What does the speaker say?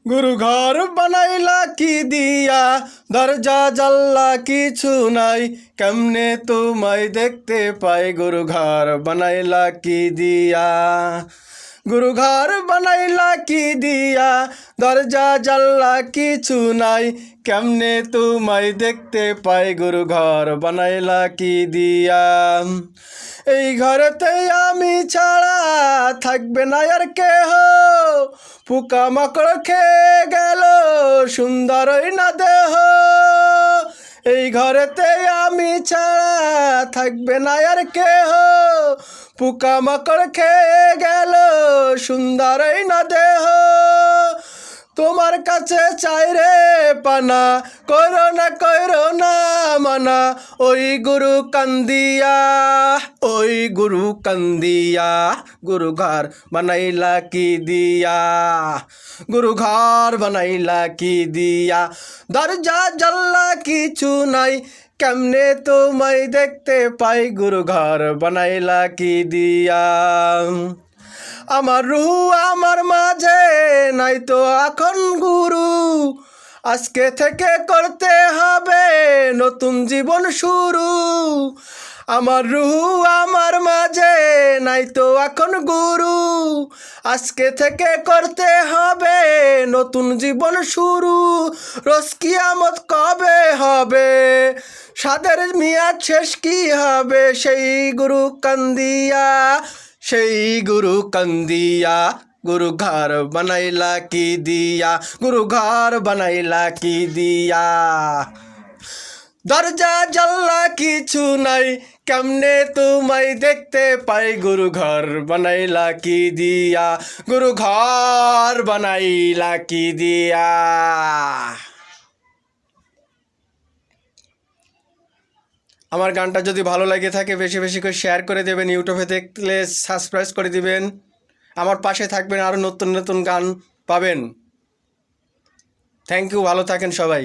গুরু ঘর বানাইলা কি দিয়া, দরজা জানলা কিছু নাই, কেমনে তোমায় দেখতে পাই গুরু ঘর বানাইলা কি দিয়া। গুরু ঘর বানাইলা কি দিয়া, দরজা জানলা কিছু নাই, কেমনে তোমায় দেখতে পাই গুরু ঘর বানাইলা কি দিয়া। এই ঘরেতে আমি ছাড়া থাকবে না আর কেহ, পোকা মাকড় খেয়ে গেল সুন্দরই না দেহ। এই ঘরেতে আমি ছাড়া থাকবে না আর কেহ, পোকা মাকড় খেয়ে গেল সুন্দরই না দেহ। তোমার কাছে চাই রে পানা, কইরো না মানা, ওই গুরু কান্দিয়া, ওই গুরু কান্দিয়া, গুরু ঘর বানাইলা কি দিয়া, গুরু ঘর বানাইলা কি দিয়া। দরজা জানলা কিছু নাই, কেমনে তোমায় দেখতে পাই গুরু ঘর বানাইলা কি দিয়া। আমার রুহু আমার মাঝে নাই তো এখন গুরু, আজকে থেকে করতে হবে নতুন জীবন শুরু। আমার রুহু আমার মাঝে নাই তো এখন গুরু, আজকে থেকে করতে হবে নতুন জীবন শুরু। রোজ কিয়ামত কবে হবে, সাদের মিয়াদ শেষ কি হবে, সেই গুরু কান্দিয়া, সেই গুরু কান্দিয়া, গুরু ঘর বানাইলা কি দিয়া, গুরু ঘর বানাইলা কি দিয়া। দরজা জানলা কিছু নাই, কেমনে তোমায় দেখতে পাই গুরু ঘর বানাইলা কি দিয়া, গুরু ঘর বানাইলা কি দিয়া। আমার গানটা যদি ভালো লাগে থাকে বেশি বেশি করে শেয়ার করে দেবেন, ইউটিউবে দেখলে সাবস্ক্রাইব করে দিবেন, আমার পাশে থাকবেন, আরও নতুন নতুন গান পাবেন। থ্যাংক ইউ, ভালো থাকেন সবাই।